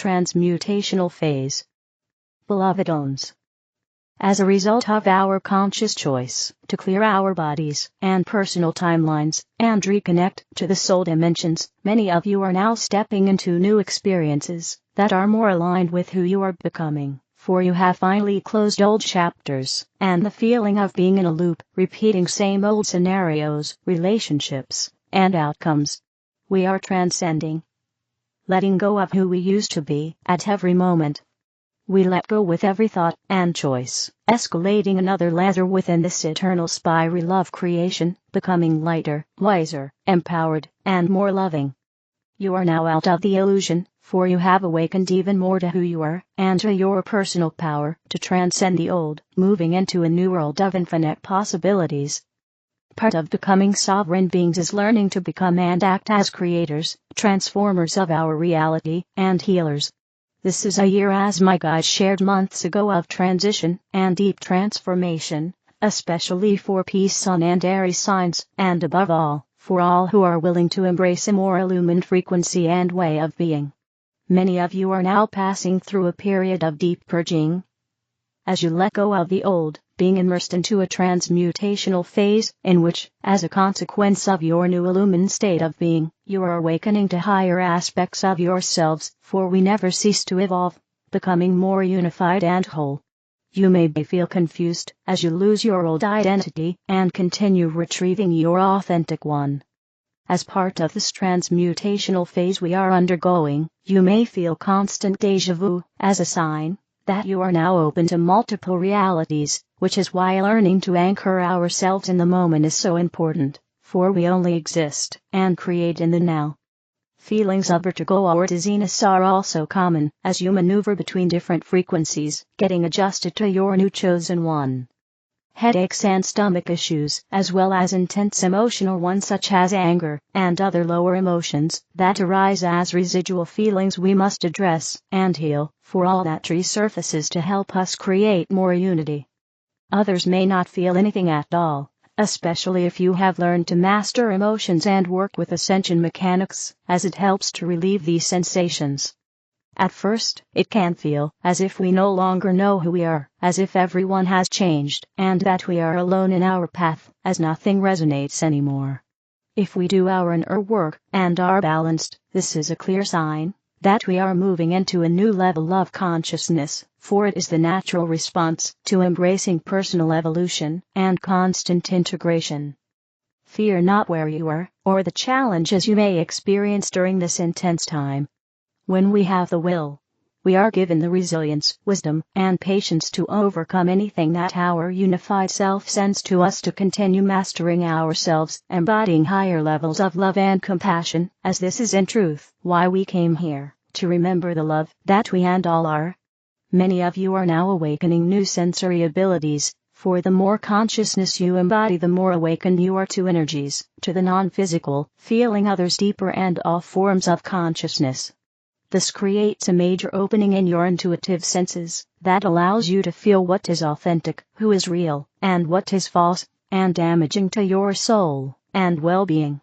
transmutational phase. Beloved ones, as a result of our conscious choice to clear our bodies and personal timelines and reconnect to the soul dimensions, many of you are now stepping into new experiences that are more aligned with who you are becoming. For you have finally closed old chapters, and the feeling of being in a loop, repeating same old scenarios, relationships, and outcomes. We are transcending, letting go of who we used to be at every moment. We let go with every thought and choice, escalating another ladder within this eternal spiral of creation, becoming lighter, wiser, empowered, and more loving. You are now out of the illusion, for you have awakened even more to who you are, and to your personal power to transcend the old, moving into a new world of infinite possibilities. Part of becoming sovereign beings is learning to become and act as creators, transformers of our reality, and healers. This is a year, as my guide shared months ago, of transition and deep transformation, especially for Peace Sun and Aries signs, and above all, for all who are willing to embrace a more illumined frequency and way of being. Many of you are now passing through a period of deep purging. As you let go of the old, being immersed into a transmutational phase, in which, as a consequence of your new illumined state of being, you are awakening to higher aspects of yourselves, for we never cease to evolve, becoming more unified and whole. You may feel confused as you lose your old identity and continue retrieving your authentic one. As part of this transmutational phase we are undergoing, you may feel constant déjà vu as a sign that you are now open to multiple realities, which is why learning to anchor ourselves in the moment is so important, for we only exist and create in the now. Feelings of vertigo or dizziness are also common as you maneuver between different frequencies, getting adjusted to your new chosen one. Headaches and stomach issues, as well as intense emotional ones such as anger and other lower emotions that arise as residual feelings, we must address and heal, for all that resurfaces to help us create more unity. Others may not feel anything at all, especially if you have learned to master emotions and work with ascension mechanics, as it helps to relieve these sensations. At first, it can feel as if we no longer know who we are, as if everyone has changed, and that we are alone in our path, as nothing resonates anymore. If we do our inner work and are balanced, this is a clear sign that we are moving into a new level of consciousness, for it is the natural response to embracing personal evolution and constant integration. Fear not where you are, or the challenges you may experience during this intense time. When we have the will, we are given the resilience, wisdom, and patience to overcome anything that our unified self sends to us to continue mastering ourselves, embodying higher levels of love and compassion, as this is in truth why we came here, to remember the love that we and all are. Many of you are now awakening new sensory abilities, for the more consciousness you embody, the more awakened you are to energies, to the non-physical, feeling others deeper, and all forms of consciousness. This creates a major opening in your intuitive senses that allows you to feel what is authentic, who is real, and what is false, and damaging to your soul and well-being.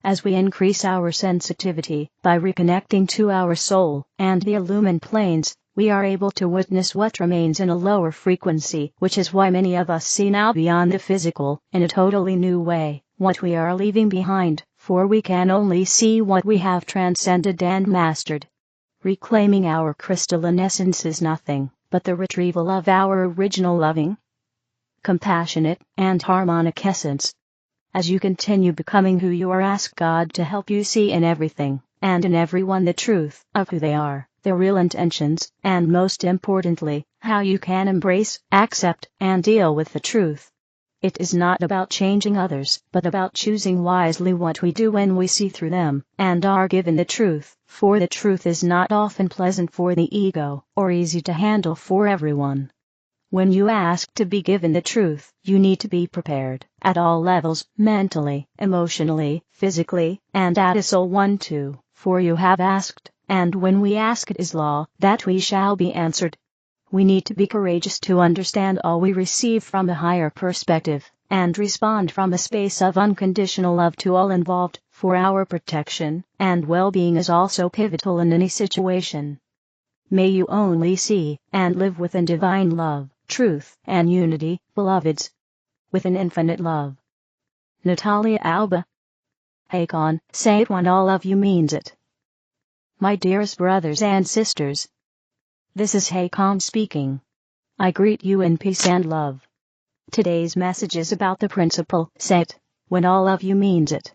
As we increase our sensitivity by reconnecting to our soul and the illumined planes, we are able to witness what remains in a lower frequency, which is why many of us see now beyond the physical in a totally new way, what we are leaving behind, for we can only see what we have transcended and mastered. Reclaiming our crystalline essence is nothing but the retrieval of our original loving, compassionate, and harmonic essence. As you continue becoming who you are, ask God to help you see in everything and in everyone the truth of who they are, their real intentions, and most importantly, how you can embrace, accept, and deal with the truth. It is not about changing others, but about choosing wisely what we do when we see through them and are given the truth, for the truth is not often pleasant for the ego, or easy to handle for everyone. When you ask to be given the truth, you need to be prepared, at all levels, mentally, emotionally, physically, and at a soul one too, for you have asked, and when we ask it is law, that we shall be answered. We need to be courageous to understand all we receive from a higher perspective, and respond from a space of unconditional love to all involved, for our protection and well-being is also pivotal in any situation. May you only see and live within divine love, truth, and unity, beloveds. With an infinite love. Natalia, Alba. Hakann, say it when all of you means it. My dearest brothers and sisters. This is Hakann speaking. I greet you in peace and love. Today's message is about the principle, say it, when all of you means it.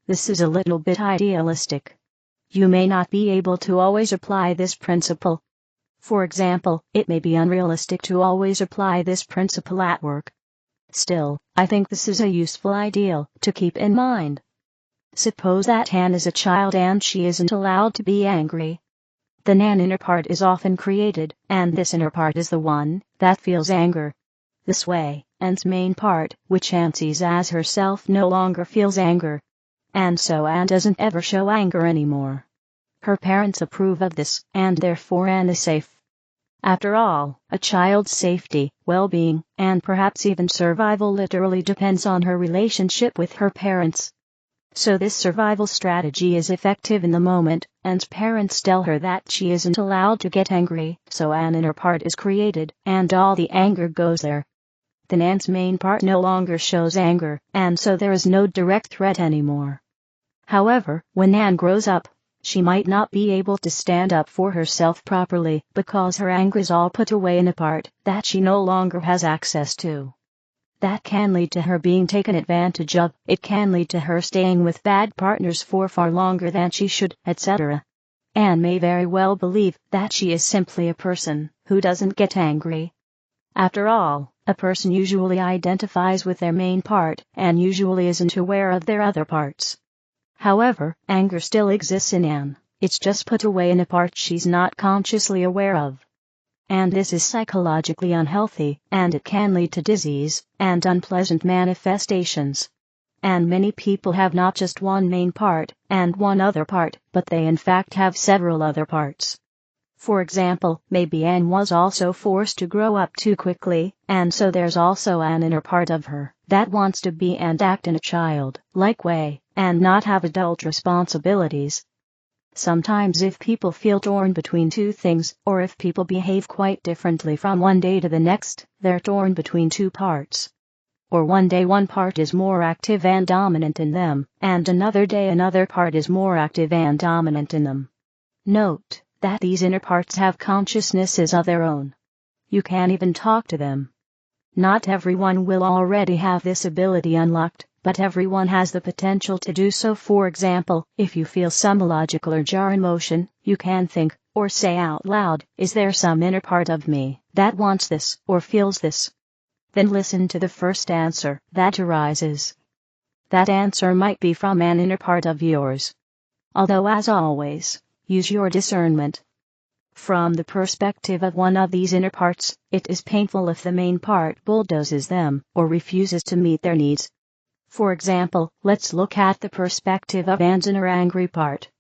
This is a little bit idealistic. You may not be able to always apply this principle. For example, it may be unrealistic to always apply this principle at work. Still, I think this is a useful ideal to keep in mind. Suppose that Anne is a child and she isn't allowed to be angry. Then an inner part is often created, and this inner part is the one that feels anger. This way, Anne's main part, which Anne sees as herself, no longer feels anger. And so Anne doesn't ever show anger anymore. Her parents approve of this, and therefore Anne is safe. After all, a child's safety, well-being, and perhaps even survival literally depends on her relationship with her parents. So this survival strategy is effective in the moment, Anne's parents tell her that she isn't allowed to get angry, so an inner part is created, and all the anger goes there. Then Anne's main part no longer shows anger, and so there is no direct threat anymore. However, when Anne grows up, she might not be able to stand up for herself properly because her anger is all put away in a part that she no longer has access to. That can lead to her being taken advantage of, it can lead to her staying with bad partners for far longer than she should, etc. Anne may very well believe that she is simply a person who doesn't get angry. After all, a person usually identifies with their main part and usually isn't aware of their other parts. However, anger still exists in Anne, it's just put away in a part she's not consciously aware of. And this is psychologically unhealthy, and it can lead to disease and unpleasant manifestations. And many people have not just one main part and one other part, but they in fact have several other parts. For example, maybe Anne was also forced to grow up too quickly, and so there's also an inner part of her that wants to be and act in a child-like way, and not have adult responsibilities. Sometimes if people feel torn between two things, or if people behave quite differently from one day to the next, they're torn between two parts. Or one day one part is more active and dominant in them, and another day another part is more active and dominant in them. Note that these inner parts have consciousnesses of their own. You can even talk to them. Not everyone will already have this ability unlocked, but everyone has the potential to do so. For example, if you feel some illogical or jarring emotion, you can think, or say out loud, is there some inner part of me that wants this, or feels this? Then listen to the first answer that arises. That answer might be from an inner part of yours. Although as always, use your discernment. From the perspective of one of these inner parts, it is painful if the main part bulldozes them, or refuses to meet their needs. For example, let's look at the perspective of Anne's inner angry part.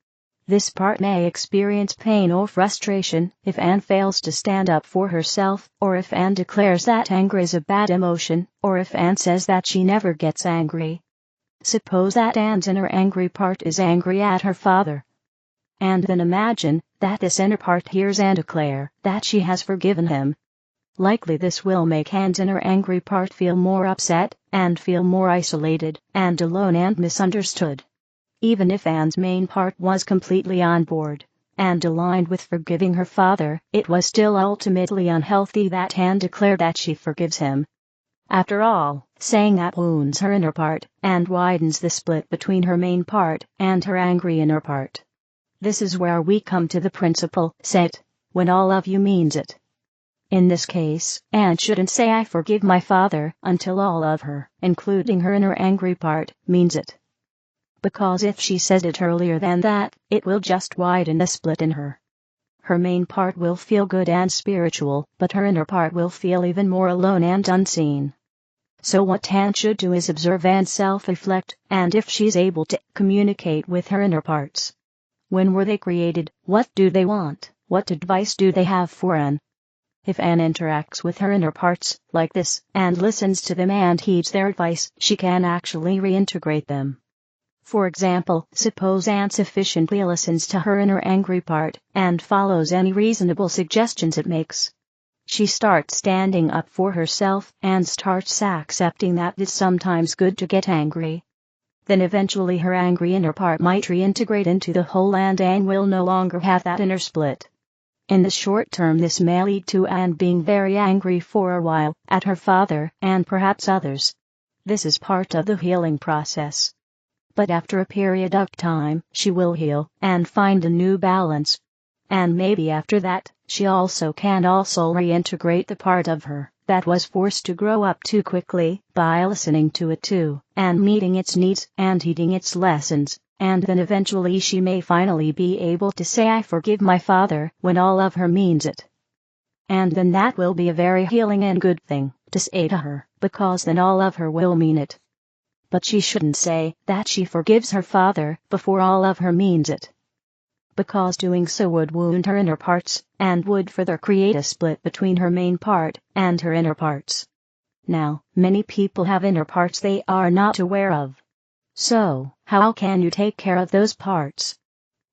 This part may experience pain or frustration if Anne fails to stand up for herself, or if Anne declares that anger is a bad emotion, or if Anne says that she never gets angry. Suppose that Anne's inner angry part is angry at her father. And then imagine that this inner part hears Anne declare that she has forgiven him. Likely this will make Anne's inner angry part feel more upset, and feel more isolated, and alone and misunderstood. Even if Anne's main part was completely on board, and aligned with forgiving her father, it was still ultimately unhealthy that Anne declared that she forgives him. After all, saying that wounds her inner part, and widens the split between her main part and her angry inner part. This is where we come to the principle, say it, when all of you means it. In this case, Anne shouldn't say I forgive my father until all of her, including her inner angry part, means it. Because if she says it earlier than that, it will just widen the split in her. Her main part will feel good and spiritual, but her inner part will feel even more alone and unseen. So what Anne should do is observe and self-reflect, and if she's able to communicate with her inner parts. When were they created? What do they want? What advice do they have for Anne? If Anne interacts with her inner parts like this, and listens to them and heeds their advice, she can actually reintegrate them. For example, suppose Anne sufficiently listens to her inner angry part and follows any reasonable suggestions it makes. She starts standing up for herself and starts accepting that it's sometimes good to get angry. Then eventually her angry inner part might reintegrate into the whole and Anne will no longer have that inner split. In the short term this may lead to Anne being very angry for a while at her father and perhaps others. This is part of the healing process. But after a period of time, she will heal and find a new balance. And maybe after that, she can reintegrate the part of her that was forced to grow up too quickly by listening to it too, and meeting its needs and heeding its lessons, and then eventually she may finally be able to say I forgive my father when all of her means it. And then that will be a very healing and good thing to say to her, because then all of her will mean it. But she shouldn't say that she forgives her father before all of her means it, because doing so would wound her inner parts, and would further create a split between her main part and her inner parts. Now, many people have inner parts they are not aware of. So, how can you take care of those parts?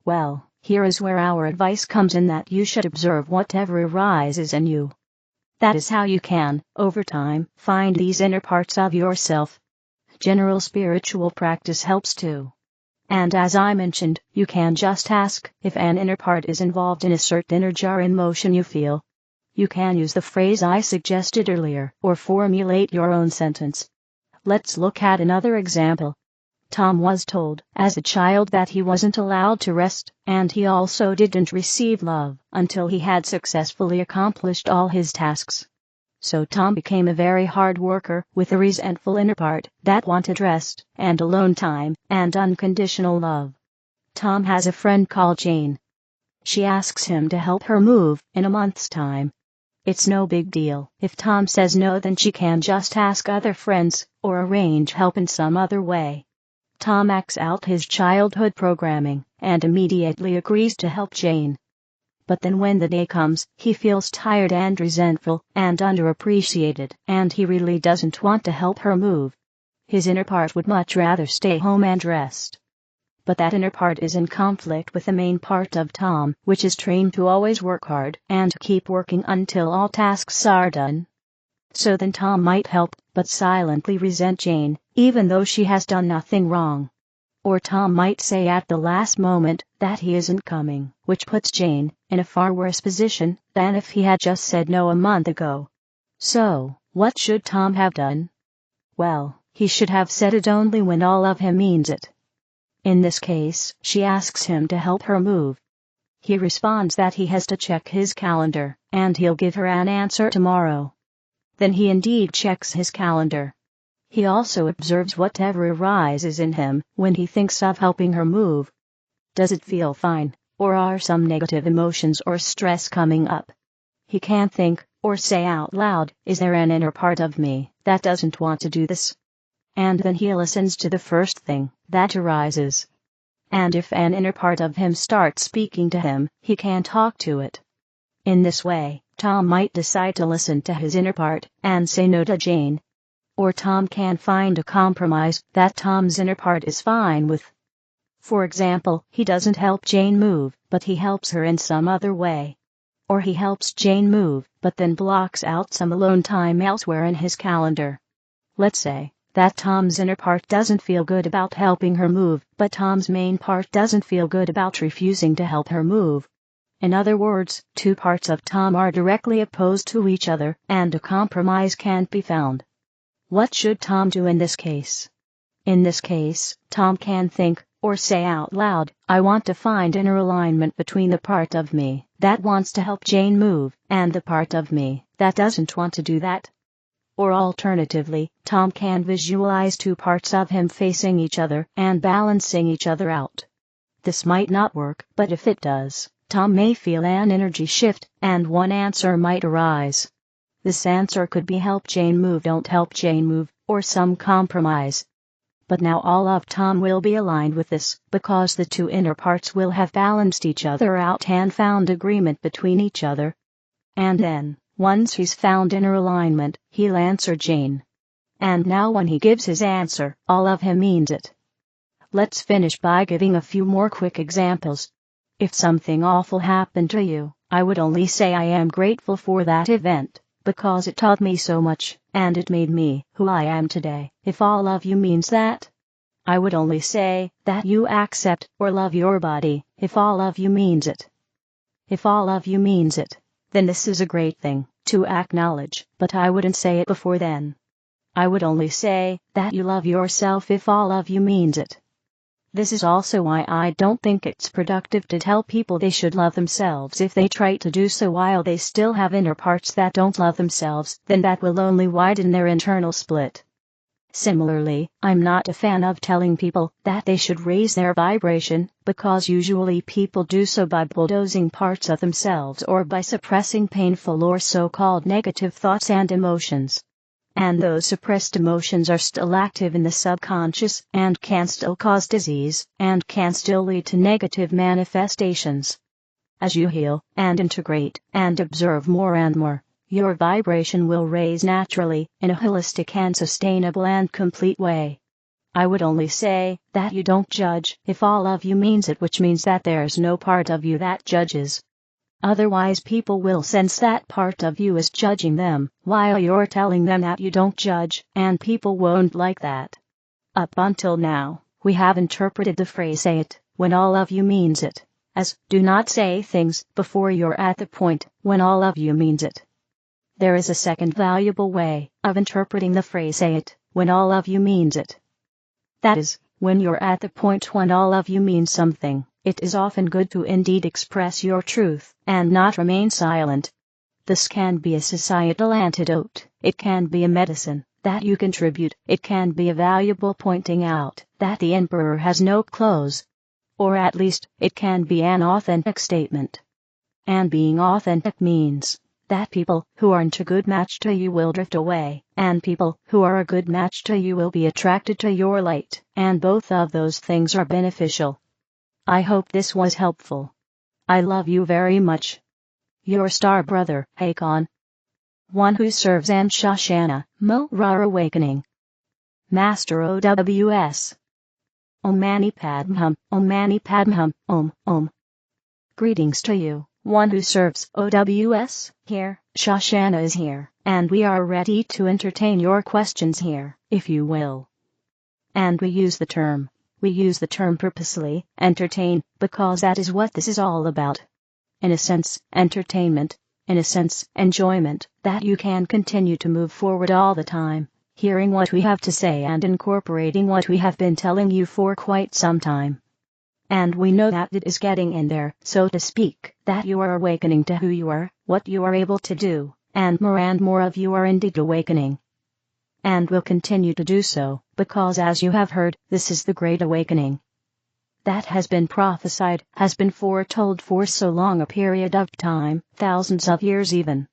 Well, here is where our advice comes in, that you should observe whatever arises in you. That is how you can, over time, find these inner parts of yourself. General spiritual practice helps too. And as I mentioned, you can just ask if an inner part is involved in a certain energy or emotion you feel. You can use the phrase I suggested earlier, or formulate your own sentence. Let's look at another example. Tom was told as a child that he wasn't allowed to rest, and he also didn't receive love until he had successfully accomplished all his tasks. So Tom became a very hard worker with a resentful inner part that wanted rest and alone time and unconditional love. Tom has a friend called Jane. She asks him to help her move in a month's time. It's no big deal. If Tom says no, then she can just ask other friends or arrange help in some other way. Tom acts out his childhood programming and immediately agrees to help Jane. But then when the day comes, he feels tired and resentful and underappreciated, and he really doesn't want to help her move. His inner part would much rather stay home and rest. But that inner part is in conflict with the main part of Tom, which is trained to always work hard and keep working until all tasks are done. So then Tom might help, but silently resent Jane, even though she has done nothing wrong. Or Tom might say at the last moment that he isn't coming, which puts Jane in a far worse position than if he had just said no a month ago. So, what should Tom have done? Well, he should have said it only when all of him means it. In this case, she asks him to help her move. He responds that he has to check his calendar, and he'll give her an answer tomorrow. Then he indeed checks his calendar. He also observes whatever arises in him when he thinks of helping her move. Does it feel fine, or are some negative emotions or stress coming up? He can't think or say out loud, is there an inner part of me that doesn't want to do this? And then he listens to the first thing that arises. And if an inner part of him starts speaking to him, he can talk to it. In this way, Tom might decide to listen to his inner part and say no to Jane. Or Tom can find a compromise that Tom's inner part is fine with. For example, he doesn't help Jane move, but he helps her in some other way. Or he helps Jane move, but then blocks out some alone time elsewhere in his calendar. Let's say that Tom's inner part doesn't feel good about helping her move, but Tom's main part doesn't feel good about refusing to help her move. In other words, two parts of Tom are directly opposed to each other, and a compromise can't be found. What should Tom do in this case? In this case, Tom can think or say out loud, I want to find inner alignment between the part of me that wants to help Jane move and the part of me that doesn't want to do that. Or alternatively, Tom can visualize two parts of him facing each other and balancing each other out. This might not work, but if it does, Tom may feel an energy shift, and one answer might arise. This answer could be help Jane move, don't help Jane move, or some compromise. But now all of Tom will be aligned with this, because the two inner parts will have balanced each other out and found agreement between each other. And then, once he's found inner alignment, he'll answer Jane. And now when he gives his answer, all of him means it. Let's finish by giving a few more quick examples. If something awful happened to you, I would only say I am grateful for that event, because it taught me so much, and it made me who I am today. If all of you means that, I would only say that you accept or love your body. If all of you means it. If all of you means it, then this is a great thing to acknowledge, but I wouldn't say it before then. I would only say that you love yourself if all of you means it. This is also why I don't think it's productive to tell people they should love themselves if they try to do so while they still have inner parts that don't love themselves, then that will only widen their internal split. Similarly, I'm not a fan of telling people that they should raise their vibration, because usually people do so by bulldozing parts of themselves or by suppressing painful or so-called negative thoughts and emotions. And those suppressed emotions are still active in the subconscious and can still cause disease and can still lead to negative manifestations. As you heal and integrate and observe more and more, your vibration will raise naturally in a holistic and sustainable and complete way. I would only say that you don't judge if all of you means it, which means that there's no part of you that judges. Otherwise people will sense that part of you is judging them, while you're telling them that you don't judge, and people won't like that. Up until now, we have interpreted the phrase "say it when all of you means it" as do not say things before you're at the point when all of you means it. There is a second valuable way of interpreting the phrase "say it when all of you means it." That is, when you're at the point when all of you means something, it is often good to indeed express your truth and not remain silent. This can be a societal antidote, it can be a medicine that you contribute, it can be a valuable pointing out that the emperor has no clothes. Or at least, it can be an authentic statement. And being authentic means that people who aren't a good match to you will drift away, and people who are a good match to you will be attracted to your light, and both of those things are beneficial. I hope this was helpful. I love you very much. Your star brother, Hakann. One who serves and Shoshanna, Mora Awakening. Master OWS. Om Mani Padmehum, Om Mani Padmehum, Om, Om. Greetings to you, one who serves OWS. Here, Shoshanna is here, and we are ready to entertain your questions here, if you will. And we use the term purposely, entertain, because that is what this is all about. In a sense, entertainment. In a sense, enjoyment, that you can continue to move forward all the time, hearing what we have to say and incorporating what we have been telling you for quite some time. And we know that it is getting in there, so to speak, that you are awakening to who you are, what you are able to do, and more of you are indeed awakening. And will continue to do so, because as you have heard, this is the Great Awakening. That has been prophesied, has been foretold for so long a period of time, thousands of years even.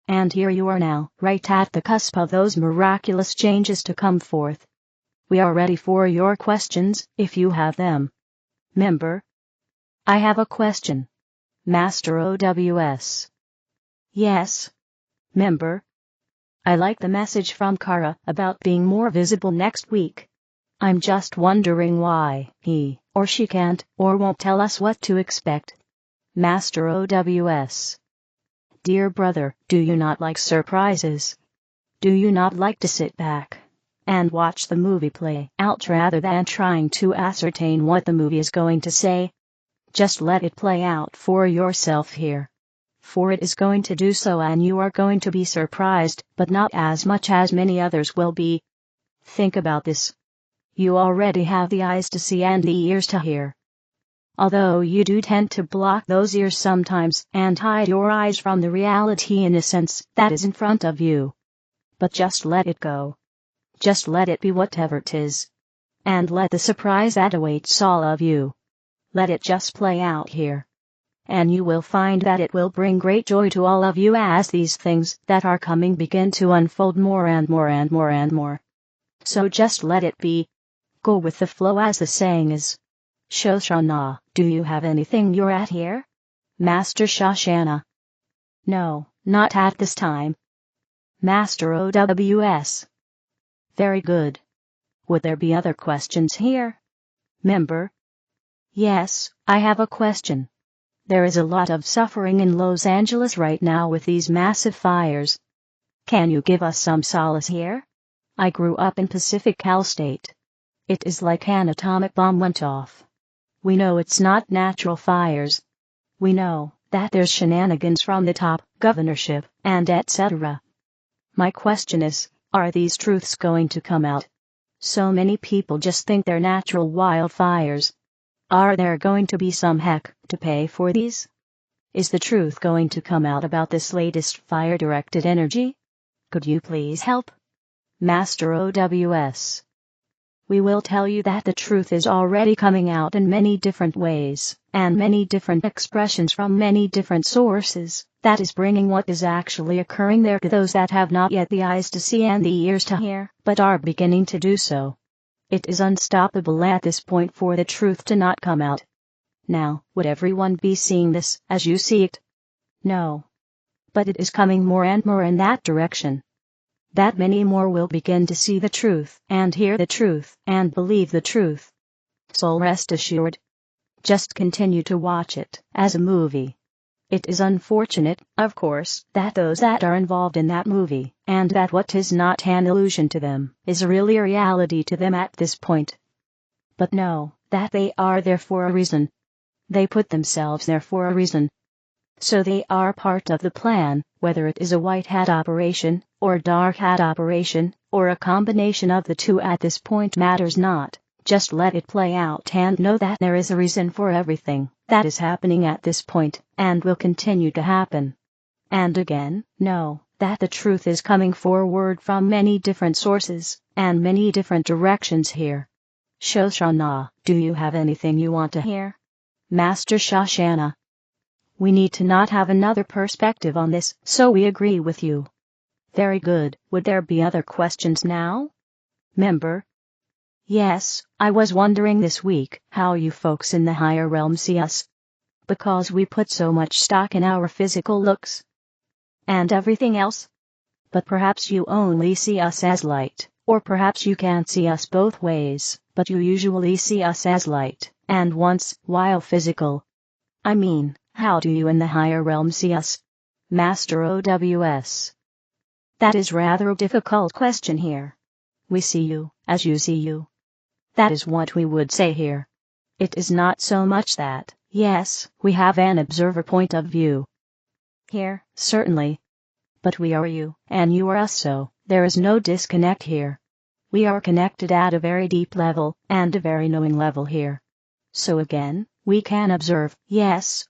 And here you are now, right at the cusp of those miraculous changes to come forth. We are ready for your questions, if you have them. Member? I have a question. Master OWS. Yes. Member? I like the message from Kara about being more visible next week. I'm just wondering why he or she can't or won't tell us what to expect. Master OWS. Dear brother, do you not like surprises? Do you not like to sit back and watch the movie play out rather than trying to ascertain what the movie is going to say? Just let it play out for yourself here. For it is going to do so, and you are going to be surprised, but not as much as many others will be. Think about this. You already have the eyes to see and the ears to hear. Although you do tend to block those ears sometimes and hide your eyes from the reality in a sense that is in front of you. But just let it go. Just let it be whatever it is. And let the surprise that awaits all of you. Let it just play out here. And you will find that it will bring great joy to all of you as these things that are coming begin to unfold more and more and more and more. So just let it be. Go with the flow, as the saying is. Shoshanna, do you have anything you're at here? Master Shoshanna. No, not at this time. Master OWS. Very good. Would there be other questions here? Member? Yes, I have a question. There is a lot of suffering in Los Angeles right now with these massive fires. Can you give us some solace here? I grew up in Pacific Cal State. It is like an atomic bomb went off. We know it's not natural fires. We know that there's shenanigans from the top, governorship, and etc. My question is, are these truths going to come out? So many people just think they're natural wildfires. Are there going to be some heck to pay for these? Is the truth going to come out about this latest fire-directed energy? Could you please help? Master OWS. We will tell you that the truth is already coming out in many different ways, and many different expressions from many different sources, that is bringing what is actually occurring there to those that have not yet the eyes to see and the ears to hear, but are beginning to do so. It is unstoppable at this point for the truth to not come out. Now, would everyone be seeing this as you see it? No. But it is coming more and more in that direction. That many more will begin to see the truth, and hear the truth, and believe the truth. So rest assured. Just continue to watch it as a movie. It is unfortunate, of course, that those that are involved in that movie, and that what is not an illusion to them, is really a reality to them at this point. But know that they are there for a reason. They put themselves there for a reason. So they are part of the plan, whether it is a white hat operation, or a dark hat operation, or a combination of the two at this point matters not. Just let it play out and know that there is a reason for everything that is happening at this point, and will continue to happen. And again, know that the truth is coming forward from many different sources, and many different directions here. Shoshanna, do you have anything you want to hear? Master Shoshanna. We need to not have another perspective on this, so we agree with you. Very good. Would there be other questions now? Member? Yes, I was wondering this week how you folks in the higher realm see us. Because we put so much stock in our physical looks and everything else. But perhaps you only see us as light, or perhaps you can't see us both ways, but you usually see us as light, and once while physical. I mean, how do you in the higher realm see us? Master OWS. That is rather a difficult question here. We see you as you see you. That is what we would say here. It is not so much that, yes, we have an observer point of view. Here, certainly. But we are you, and you are us, so there is no disconnect here. We are connected at a very deep level, and a very knowing level here. So again, we can observe, yes.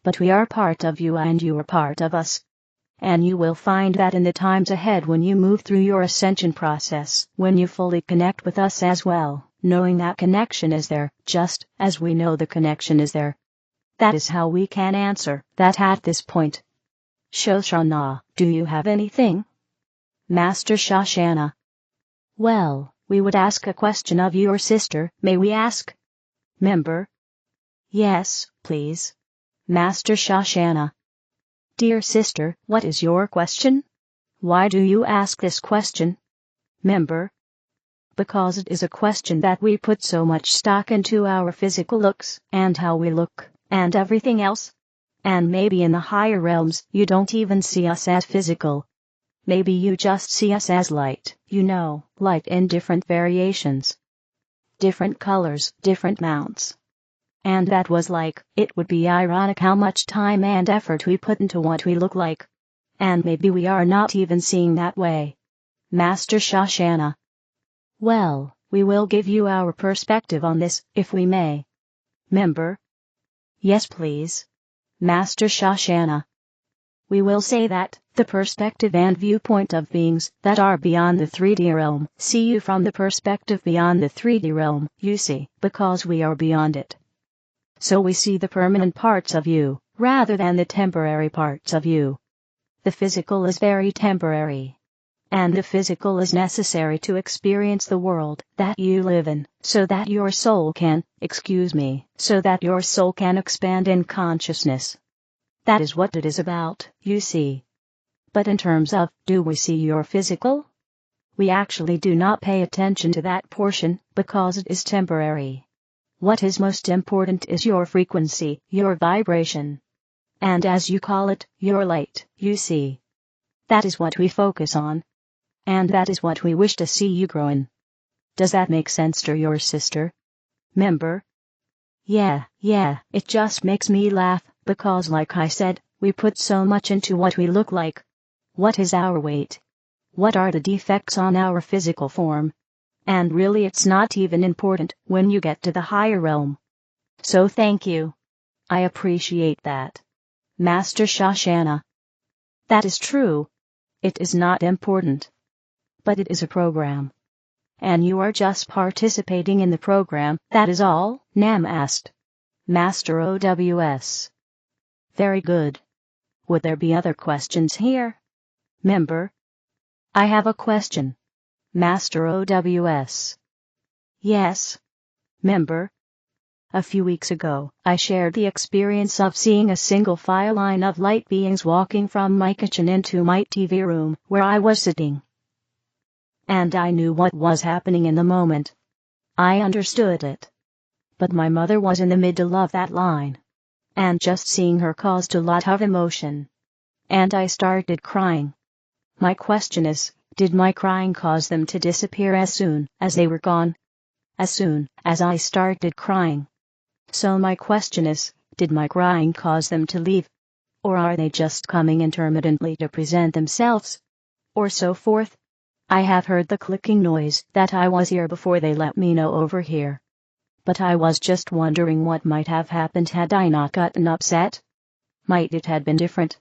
But we are part of you and you are part of us. And you will find that in the times ahead when you move through your ascension process, when you fully connect with us as well, knowing that connection is there, just as we know the connection is there. That is how we can answer that at this point. Shoshanna, do you have anything? Master Shoshanna. Well, we would ask a question of your sister, may we ask? Member? Yes, please. Master Shoshanna. Dear sister, what is your question? Why do you ask this question? Member? Because it is a question that we put so much stock into our physical looks, and how we look, and everything else. And maybe in the higher realms you don't even see us as physical. Maybe you just see us as light, light in different variations. Different colors, different mounts. And that was like, it would be ironic how much time and effort we put into what we look like. And maybe we are not even seeing that way. Master Shoshanna. Well, we will give you our perspective on this, if we may. Member? Yes, please. Master Shoshanna. We will say that the perspective and viewpoint of beings that are beyond the 3D realm see you from the perspective beyond the 3D realm, you see, because we are beyond it. So we see the permanent parts of you, rather than the temporary parts of you. The physical is very temporary. And the physical is necessary to experience the world that you live in, so that your soul can, so that your soul can expand in consciousness. That is what it is about, you see. But in terms of, do we see your physical? We actually do not pay attention to that portion, because it is temporary. What is most important is your frequency, your vibration. And as you call it, your light, you see. That is what we focus on. And that is what we wish to see you grow in. Does that make sense to your sister? Member? Yeah, it just makes me laugh, because like I said, we put so much into what we look like. What is our weight? What are the defects on our physical form? And really it's not even important when you get to the higher realm. So thank you. I appreciate that. Master Shoshanna. That is true. It is not important. But it is a program. And you are just participating in the program, that is all, Nam asked. Master OWS. Very good. Would there be other questions here? Member? I have a question. Master OWS. Yes. Member? A few weeks ago, I shared the experience of seeing a single file line of light beings walking from my kitchen into my TV room where I was sitting. And I knew what was happening in the moment. I understood it. But my mother was in the middle of that line. And just seeing her caused a lot of emotion. And I started crying. My question is, did my crying cause them to disappear as soon as they were gone? As soon as I started crying. So my question is, did my crying cause them to leave? Or are they just coming intermittently to present themselves? Or so forth? I have heard the clicking noise that I was here before they let me know over here. But I was just wondering what might have happened had I not gotten upset. Might it have been different?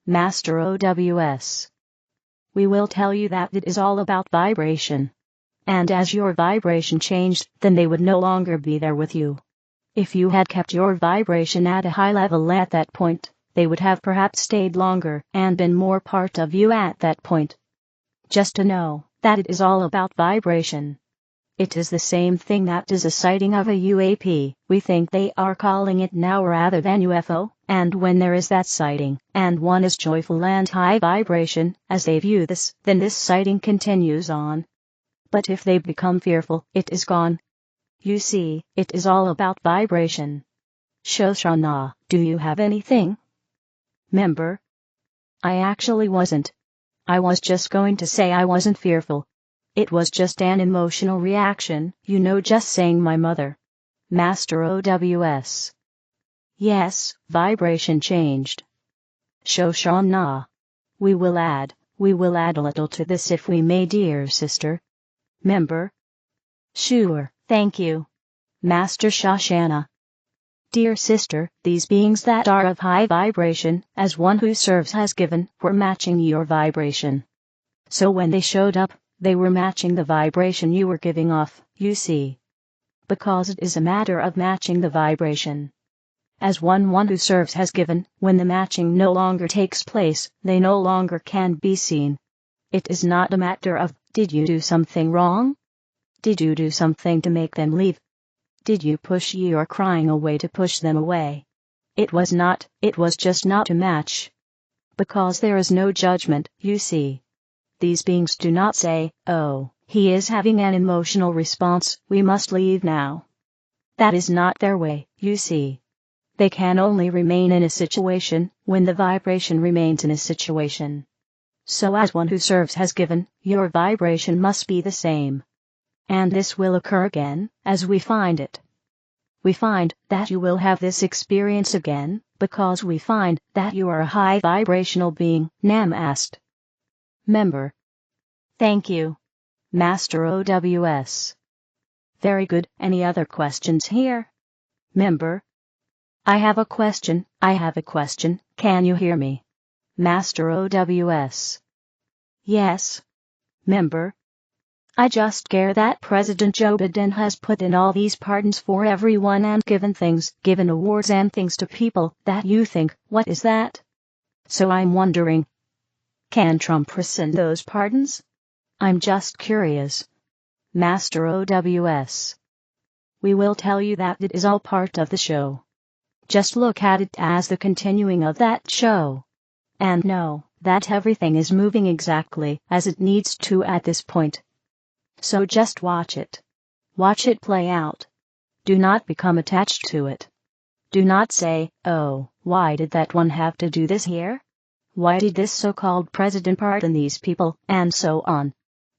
Master OWS. We will tell you that it is all about vibration. And as your vibration changed, then they would no longer be there with you. If you had kept your vibration at a high level at that point, they would have perhaps stayed longer and been more part of you at that point. Just to know that it is all about vibration. It is the same thing that is a sighting of a UAP, we think they are calling it now rather than UFO, and when there is that sighting, and one is joyful and high vibration, as they view this, then this sighting continues on. But if they become fearful, it is gone. You see, it is all about vibration. Shoshanna, do you have anything? Member? I actually wasn't. I was just going to say I wasn't fearful. It was just an emotional reaction, just saying my mother. Master OWS. Yes, vibration changed. Shoshanna. We will add a little to this if we may, dear sister. Member? Sure, thank you. Master Shoshanna. Dear sister, these beings that are of high vibration, as one who serves has given, were matching your vibration. So when they showed up, they were matching the vibration you were giving off, you see. Because it is a matter of matching the vibration. As one who serves has given, when the matching no longer takes place, they no longer can be seen. It is not a matter of, did you do something wrong? Did you do something to make them leave? Did you push your crying away to push them away? It was not, it was just not a match. Because there is no judgment, you see. These beings do not say, oh, he is having an emotional response, we must leave now. That is not their way, you see. They can only remain in a situation when the vibration remains in a situation. So as one who serves has given, your vibration must be the same. And this will occur again, as we find it. We find that you will have this experience again, because we find that you are a high vibrational being, Nam asked. Member. Thank you. Master OWS. Very good. Any other questions here? Member. I have a question, can you hear me? Master OWS. Yes. Member. I just care that President Joe Biden has put in all these pardons for everyone and given awards and things to people that you think, what is that? So I'm wondering, can Trump rescind those pardons? I'm just curious. Master OWS. We will tell you that it is all part of the show. Just look at it as the continuing of that show. And know that everything is moving exactly as it needs to at this point. So just watch it. Watch it play out. Do not become attached to it. Do not say, oh, why did that one have to do this here? Why did this so-called president pardon these people, and so on.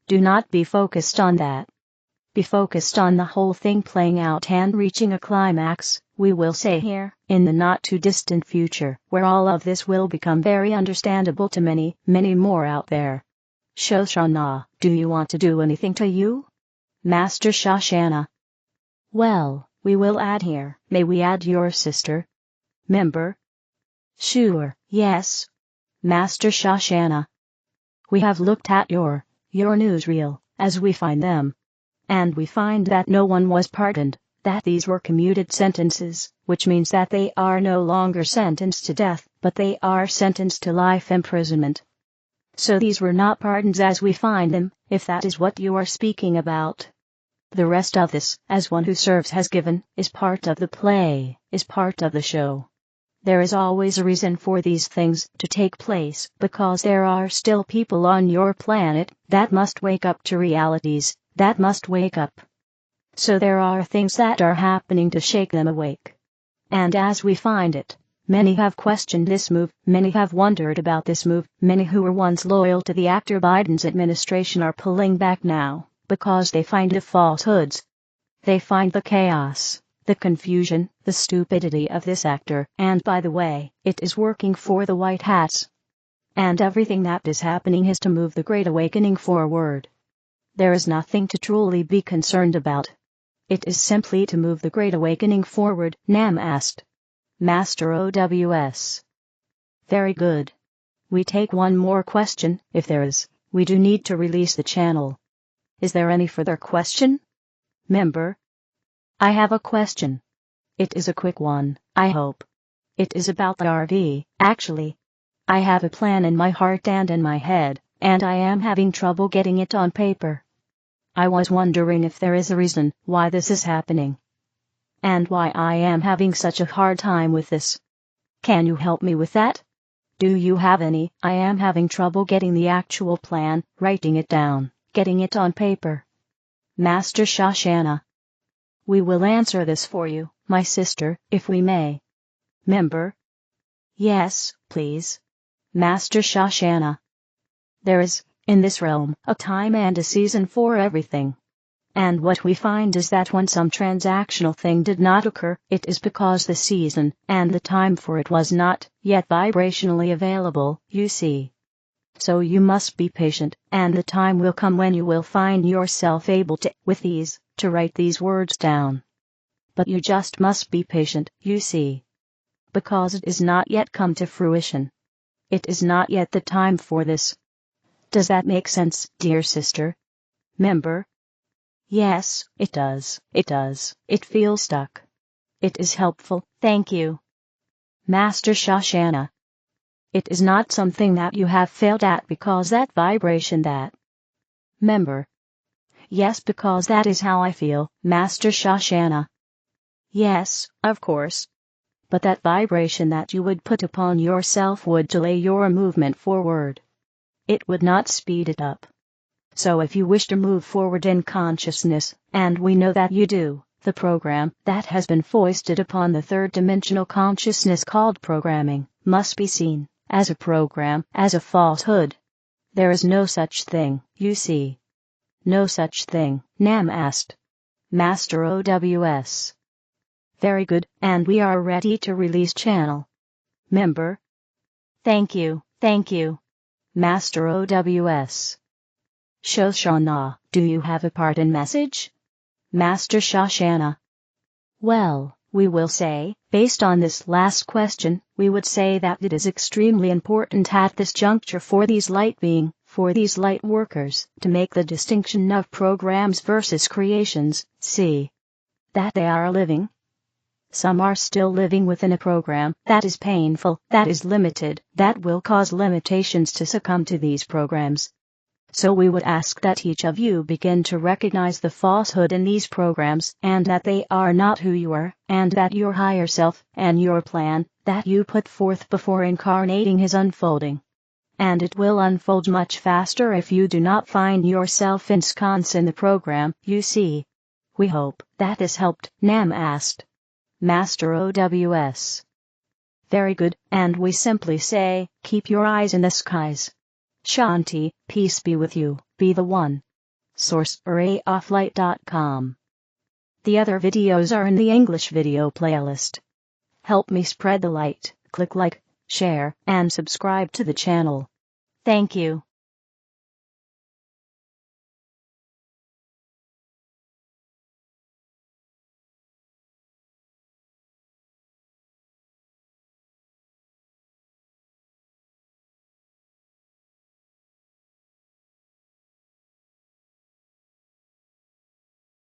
Do not be focused on that. Be focused on the whole thing playing out and reaching a climax, we will say here, in the not-too-distant future, where all of this will become very understandable to many, many more out there. Shoshanna, do you want to do anything to you? Master Shoshanna. Well, we will add here, may we add your sister? Member? Sure, yes. Master Shoshanna. We have looked at your newsreel, as we find them. And we find that no one was pardoned, that these were commuted sentences, which means that they are no longer sentenced to death, but they are sentenced to life imprisonment. So these were not pardons as we find them, if that is what you are speaking about. The rest of this, as one who serves has given, is part of the play, is part of the show. There is always a reason for these things to take place, because there are still people on your planet that must wake up to realities, that must wake up. So there are things that are happening to shake them awake. And as we find it, many have questioned this move, many have wondered about this move, many who were once loyal to the actor Biden's administration are pulling back now, because they find the falsehoods. They find the chaos, the confusion, the stupidity of this actor, and by the way, it is working for the White Hats. And everything that is happening is to move the Great Awakening forward. There is nothing to truly be concerned about. It is simply to move the Great Awakening forward, Nam asked. Master OWS. Very good. We take one more question, if there is. We do need to release the channel. Is there any further question? Member? I have a question. It is a quick one, I hope. It is about the RV, actually. I have a plan in my heart and in my head, and I am having trouble getting it on paper. I was wondering if there is a reason why this is happening. And why I am having such a hard time with this. Can you help me with that? Do you have any? I am having trouble getting the actual plan, writing it down, getting it on paper. Master Shoshanna. We will answer this for you, my sister, if we may. Member? Yes, please. Master Shoshanna. There is, in this realm, a time and a season for everything. And what we find is that when some transactional thing did not occur, it is because the season and the time for it was not yet vibrationally available, you see. So you must be patient, and the time will come when you will find yourself able to, with ease, to write these words down. But you just must be patient, you see. Because it is not yet come to fruition. It is not yet the time for this. Does that make sense, dear sister? Member? Yes, it does, it does. It feels stuck. It is helpful, thank you. Master Shoshanna. It is not something that you have failed at because that vibration that. Member. Yes, because that is how I feel, Master Shoshanna. Yes, of course. But that vibration that you would put upon yourself would delay your movement forward. It would not speed it up. So if you wish to move forward in consciousness, and we know that you do, the program that has been foisted upon the third-dimensional consciousness called programming must be seen as a program, as a falsehood. There is no such thing, you see. No such thing, Nam asked. Master OWS. Very good, and we are ready to release channel. Member? Thank you, Master OWS. Shoshanna, do you have a pardon message? Master Shoshanna. Well, we will say, based on this last question, we would say that it is extremely important at this juncture for these light workers, to make the distinction of programs versus creations, see. That they are living. Some are still living within a program that is painful, that is limited, that will cause limitations to succumb to these programs. So we would ask that each of you begin to recognize the falsehood in these programs, and that they are not who you are, and that your higher self, and your plan, that you put forth before incarnating is unfolding. And it will unfold much faster if you do not find yourself ensconced in the program, you see. We hope that this helped, Nam asked. Master OWS. Very good, and we simply say, keep your eyes in the skies. Shanti, peace be with you, be the one. Source arrayofflight.com. The other videos are in the English video playlist. Help me spread the light, click like, share, and subscribe to the channel. Thank you.